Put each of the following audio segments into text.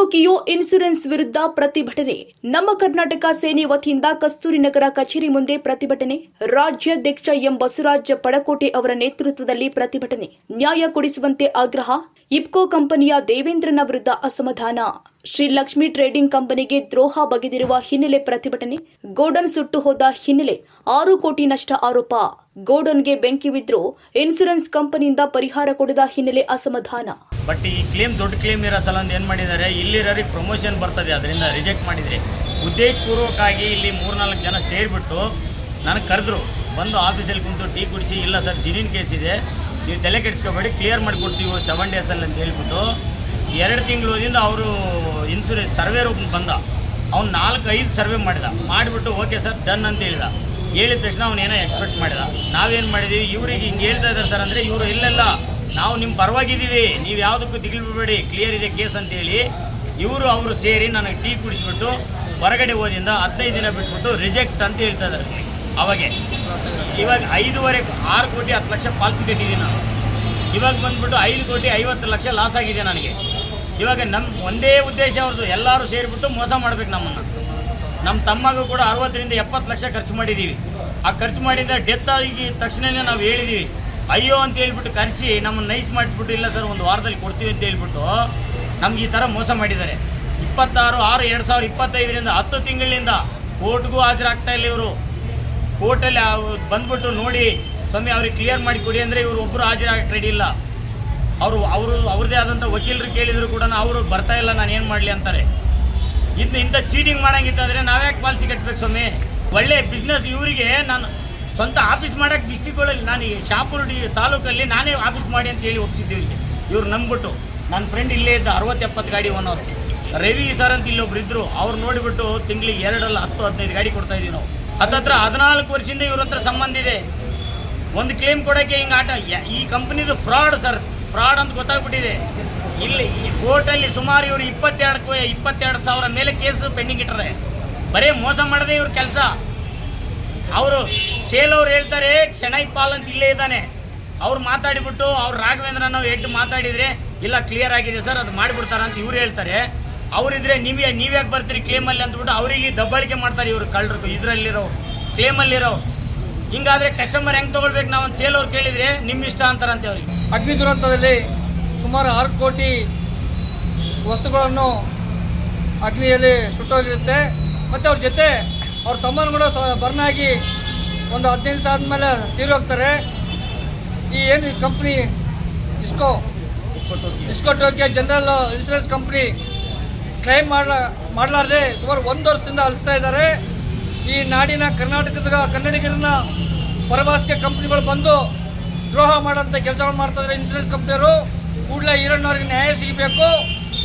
Tokyo insurance ವಿರುದ್ಧ ಪ್ರತಿಭಟನೆ. ನಮ್ಮ ಕರ್ನಾಟಕ ಸೇನೆ ವತಿಯಿಂದ ಕಸ್ತೂರಿನಗರ ಕಚೇರಿ ಮುಂದೆ ಪ್ರತಿಭಟನೆ. ರಾಜ್ಯಾಧ್ಯಕ್ಷ ಎಂ ಬಸವರಾಜ ಪಡಕೋಟೆ ಅವರ ನೇತೃತ್ವದಲ್ಲಿ ಪ್ರತಿಭಟನೆ. ನ್ಯಾಯ ಕೊಡಿಸುವಂತೆ ಆಗ್ರಹ. ಇಫ್ಕೋ ಕಂಪನಿಯ ದೇವೇಂದ್ರನ ವಿರುದ್ಧ ಅಸಮಾಧಾನ. ಶ್ರೀ ಲಕ್ಷ್ಮಿ ಟ್ರೇಡಿಂಗ್ ಕಂಪನಿಗೆ ದ್ರೋಹ ಬಗೆದಿರುವ ಹಿನ್ನೆಲೆ ಪ್ರತಿಭಟನೆ. ಗೋಡನ್ ಸುಟ್ಟು ಹೋದ ಹಿನ್ನೆಲೆ 6 ಕೋಟಿ ನಷ್ಟ ಆರೋಪ. ಗೋಡನ್ಗೆ ಬೆಂಕಿ ಬಿದ್ದರೂ ಇನ್ಸೂರೆನ್ಸ್ ಕಂಪನಿಯಿಂದ ಪರಿಹಾರ ಕೊಡದ ಹಿನ್ನೆಲೆ ಅಸಮಾಧಾನ. ಬಟ್ ಈ ಕ್ಲೇಮ್ ದೊಡ್ಡ ಕ್ಲೇಮ್ ಇರೋ ಸಲ ಏನು ಮಾಡಿದ್ದಾರೆ, ಇಲ್ಲಿರೋರಿಗೆ ಪ್ರಮೋಷನ್ ಬರ್ತದೆ, ಅದರಿಂದ ರಿಜೆಕ್ಟ್ ಮಾಡಿದರೆ ಉದ್ದೇಶಪೂರ್ವಕವಾಗಿ ಇಲ್ಲಿ 3-4 ಜನ ಸೇರಿಬಿಟ್ಟು ನನಗೆ ಕರೆದ್ರು. ಬಂದು ಆಫೀಸಲ್ಲಿ ಕುಂತು ಟೀ ಕುಡಿಸಿ, ಇಲ್ಲ ಸರ್ ಜಿನಿನ್ ಕೇಸ್ ಇದೆ, ನೀವು ತಲೆ ಕೆಡಿಸ್ಕೋಬೇಡಿ, ಕ್ಲಿಯರ್ ಮಾಡಿಕೊಡ್ತೀವಿ 7 ಡೇಸಲ್ಲಿ ಅಂತ ಹೇಳ್ಬಿಟ್ಟು 2 ತಿಂಗಳಿಂದ ಅವರು ಇನ್ಸೂರೆನ್ಸ್ ಸರ್ವೆ ರೂಪ ಬಂದ. ಅವ್ನು 4-5 ಸರ್ವೆ ಮಾಡಿಬಿಟ್ಟು ಓಕೆ ಸರ್ ಡನ್ ಅಂತ ಹೇಳಿದ ತಕ್ಷಣ ಅವನೇನೋ ಎಕ್ಸ್ಪೆಕ್ಟ್ ಮಾಡಿದ. ನಾವೇನು ಮಾಡಿದ್ದೀವಿ, ಇವ್ರಿಗೆ ಹಿಂಗೆ ಹೇಳ್ತಾ ಇದ್ದಾರೆ ಸರ್ ಅಂದರೆ ಇವರು ಇಲ್ಲೆಲ್ಲ ನಾವು ನಿಮ್ಮ ಪರವಾಗಿದ್ದೀವಿ, ನೀವು ಯಾವುದಕ್ಕೂ ದಿಗಿಲು ಬಿಡಬೇಡಿ, ಕ್ಲಿಯರ್ ಇದೆ ಕೇಸ್ ಅಂತೇಳಿ ಅವರು ಸೇರಿ ನನಗೆ ಟೀ ಕುಡಿಸ್ಬಿಟ್ಟು ಹೊರಗಡೆ ಹೋದಿಂದ 15 ದಿನ ಬಿಟ್ಬಿಟ್ಟು ರಿಜೆಕ್ಟ್ ಅಂತ ಹೇಳ್ತಾ ಇದ್ದಾರೆ. ಅವಾಗೆ ಇವಾಗ 6 ಕೋಟಿ 10 ಲಕ್ಷ ಪಾಲಿಸಿ ಕಟ್ಟಿದ್ದೀನಿ ನಾನು. ಇವಾಗ ಬಂದ್ಬಿಟ್ಟು 5 ಕೋಟಿ 50 ಲಕ್ಷ ಲಾಸ್ ಆಗಿದೆ ನನಗೆ. ಇವಾಗ ನಮ್ಮ ಒಂದೇ ಉದ್ದೇಶ ಅವ್ರದ್ದು, ಎಲ್ಲರೂ ಸೇರಿಬಿಟ್ಟು ಮೋಸ ಮಾಡ್ಬೇಕು ನಮ್ಮನ್ನು. ನಮ್ಮ ತಮ್ಮಗೂ ಕೂಡ 60ರಿಂದ 70 ಲಕ್ಷ ಖರ್ಚು ಮಾಡಿದ್ದೀವಿ. ಆ ಖರ್ಚು ಮಾಡಿದ ಡೆತ್ ಆಗಿ ತಕ್ಷಣವೇ ನಾವು ಹೇಳಿದ್ದೀವಿ, ಅಯ್ಯೋ ಅಂತ ಹೇಳ್ಬಿಟ್ಟು ಕರೆಸಿ ನಮ್ಮನ್ನು ನೈಸ್ ಮಾಡಿಸ್ಬಿಟ್ಟು, ಇಲ್ಲ ಸರ್ 1 ವಾರದಲ್ಲಿ ಕೊಡ್ತೀವಿ ಅಂತ ಹೇಳ್ಬಿಟ್ಟು ನಮ್ಗೆ ಈ ಥರ ಮೋಸ ಮಾಡಿದ್ದಾರೆ. 26/6/2025ರಿಂದ 10 ತಿಂಗಳಿಂದ ಕೋರ್ಟ್ಗೂ ಹಾಜರಾಗ್ತಾ ಇಲ್ಲ ಇವರು. ಕೋರ್ಟಲ್ಲಿ ಬಂದ್ಬಿಟ್ಟು ನೋಡಿ ಸ್ವಾಮಿ ಅವ್ರಿಗೆ ಕ್ಲಿಯರ್ ಮಾಡಿ ಕೊಡಿ ಅಂದರೆ ಇವರು ಒಬ್ಬರು ಹಾಜರಾಗಕ್ಕೆ ರೆಡಿ ಇಲ್ಲ. ಅವ್ರದ್ದೇ ಆದಂಥ ವಕೀಲರು ಕೇಳಿದ್ರು ಕೂಡ ಅವರು ಬರ್ತಾ ಇಲ್ಲ, ನಾನು ಏನು ಮಾಡಲಿ ಅಂತಾರೆ. ಇಂಥ ಚೀಟಿಂಗ್ ಮಾಡೋಂಗಿತ್ತಂದರೆ ನಾವ್ಯಾಕೆ ಪಾಲಿಸಿ ಕಟ್ಟಬೇಕು ಸ್ವಾಮಿ? ಒಳ್ಳೆ ಬಿಸ್ನೆಸ್ ಇವರಿಗೆ ನಾನು ಸ್ವಂತ ಆಫೀಸ್ ಮಾಡೋಕ್ಕೆ ಡಿಸ್ಟಿಕ್ಗಳಲ್ಲಿ, ನಾನು ಶಾಪುರ ತಾಲೂಕಲ್ಲಿ ನಾನೇ ಆಫೀಸ್ ಮಾಡಿ ಅಂತ ಹೇಳಿ ಒಪ್ಪಿಸಿದ್ದೀವಿ. ಇವ್ರು ನಂಬಿಬಿಟ್ಟು ನನ್ನ ಫ್ರೆಂಡ್ ಇಲ್ಲೇ ಇದ್ದ 60-70 ಗಾಡಿ ಓನರು ರವಿ ಸರ್ ಅಂತ ಇಲ್ಲೊಬ್ರು ಇದ್ದರು. ಅವ್ರು ನೋಡಿಬಿಟ್ಟು ತಿಂಗಳಿಗೆ 2-10-15 ಗಾಡಿ ಕೊಡ್ತಾಯಿದ್ದೀವಿ ನಾವು. ಹತ್ತತ್ರ 14 ವರ್ಷದಿಂದ ಇವ್ರ ಹತ್ರ ಸಂಬಂಧ ಇದೆ. ಒಂದು ಕ್ಲೇಮ್ ಕೊಡೋಕ್ಕೆ ಹಿಂಗೆ ಆಟ. ಈ ಕಂಪ್ನಿದು ಫ್ರಾಡ್ ಸರ್, ಫ್ರಾಡ್ ಅಂತ ಗೊತ್ತಾಗ್ಬಿಟ್ಟಿದೆ. ಇಲ್ಲಿ ಕೋರ್ಟಲ್ಲಿ ಸುಮಾರು ಇವರು 22,000 ಮೇಲೆ ಕೇಸು ಪೆಂಡಿಂಗ್ ಇಟ್ಟರೆ. ಬರೀ ಮೋಸ ಮಾಡದೆ ಇವ್ರ ಕೆಲಸ. ಅವರು ಸೇಲವ್ರು ಹೇಳ್ತಾರೆ ಶೆಣೈ ಪಾಲ್ ಅಂತ ಇಲ್ಲೇ ಇದ್ದಾನೆ, ಅವ್ರು ಮಾತಾಡಿಬಿಟ್ಟು ಅವ್ರು ರಾಘವೇಂದ್ರ ನಾವು ಮಾತಾಡಿದರೆ ಇಲ್ಲ ಕ್ಲಿಯರ್ ಆಗಿದೆ ಸರ್ ಅದು ಮಾಡಿಬಿಡ್ತಾರೆ ಅಂತ ಇವ್ರು ಹೇಳ್ತಾರೆ. ಅವರಿದ್ರೆ ನೀವ್ಯಾಕೆ ಬರ್ತೀರಿ ಕ್ಲೇಮಲ್ಲಿ ಅಂದ್ಬಿಟ್ಟು ಅವರಿಗೆ ದಬ್ಬಾಳಿಕೆ ಮಾಡ್ತಾರೆ ಇವರು ಕಳ್ಳರು, ಇದರಲ್ಲಿರೋರು ಕ್ಲೇಮಲ್ಲಿರೋರು. ಹಿಂಗಾದರೆ ಕಸ್ಟಮರ್ ಹೆಂಗೆ ತೊಗೊಳ್ಬೇಕು? ನಾವು ಒಂದು ಸೇಲ್ ಅವ್ರು ಕೇಳಿದರೆ ನಿಮ್ಮ ಇಷ್ಟ ಅಂತಾರಂತೆ ಅವ್ರಿಗೆ. ಅಗ್ನಿ ದುರಂತದಲ್ಲಿ ಸುಮಾರು 6 ಕೋಟಿ ವಸ್ತುಗಳನ್ನು ಅಗ್ನಿಯಲ್ಲಿ ಸುಟ್ಟೋಗಿರುತ್ತೆ. ಮತ್ತು ಅವ್ರ ಜೊತೆ ಅವ್ರ ತಮ್ಮನ ಕೂಡ ಬರ್ನ್ ಆಗಿ ಒಂದು 15 ದಿವಸ ಆದಮೇಲೆ ತೀರೋಗ್ತಾರೆ. ಈ ಏನು ಕಂಪ್ನಿ ಇಸ್ಕೋ Tokio general insurance company claim ಮಾಡಲಾರ್ದೆ ಸುಮಾರು 1 ವರ್ಷದಿಂದ ಅಲಿಸ್ತಾ ಇದ್ದಾರೆ. ಈ ನಾಡಿನ ಕನ್ನಡಿಗರನ್ನ ಪರಭಾಷೆ ಕಂಪ್ನಿಗಳು ಬಂದು ದ್ರೋಹ ಮಾಡೋಂಥ ಕೆಲಸಗಳು ಮಾಡ್ತಾಯಿದ್ದಾರೆ ಇನ್ಸೂರೆನ್ಸ್ ಕಂಪ್ನಿಯವರು. ಕೂಡಲೇ ಈರಣ್ಣವ್ರಿಗೆ ನ್ಯಾಯ ಸಿಗಬೇಕು.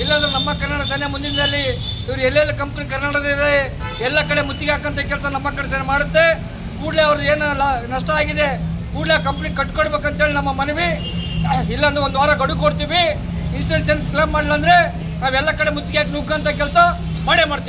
ಇಲ್ಲಾಂದ್ರೆ ನಮ್ಮ ಕನ್ನಡ ಸೇನೆ ಮುಂದಿನದಲ್ಲಿ ಇವರು ಎಲ್ಲೆಲ್ಲ ಕಂಪ್ನಿ ಕರ್ನಾಟಕದಿದೆ ಎಲ್ಲ ಕಡೆ ಮುತ್ತಿಗೆ ಹಾಕೋಂಥ ಕೆಲಸ ನಮ್ಮ ಕಡೆ ಸೇನೆ ಮಾಡುತ್ತೆ. ಕೂಡಲೇ ಅವ್ರದ್ದು ಏನು ನಷ್ಟ ಆಗಿದೆ ಕೂಡಲೇ ಕಂಪ್ನಿ ಕಟ್ಕೊಡ್ಬೇಕಂತೇಳಿ ನಮ್ಮ ಮನವಿ. ಇಲ್ಲಾಂದ್ರೆ 1 ವಾರ ಗಡುವು ಕೊಡ್ತೀವಿ. ಇನ್ಸೂರೆನ್ಸ್ ಏನು ಕ್ಲೇಮ್ ಮಾಡಲಂದರೆ ನಾವೆಲ್ಲ ಕಡೆ ಮುತ್ತಿಗೆ ಹಾಕಿ ನುಗ್ಗಂಥ ಕೆಲಸ ಮಾಡೇ ಮಾಡ್ತೀವಿ.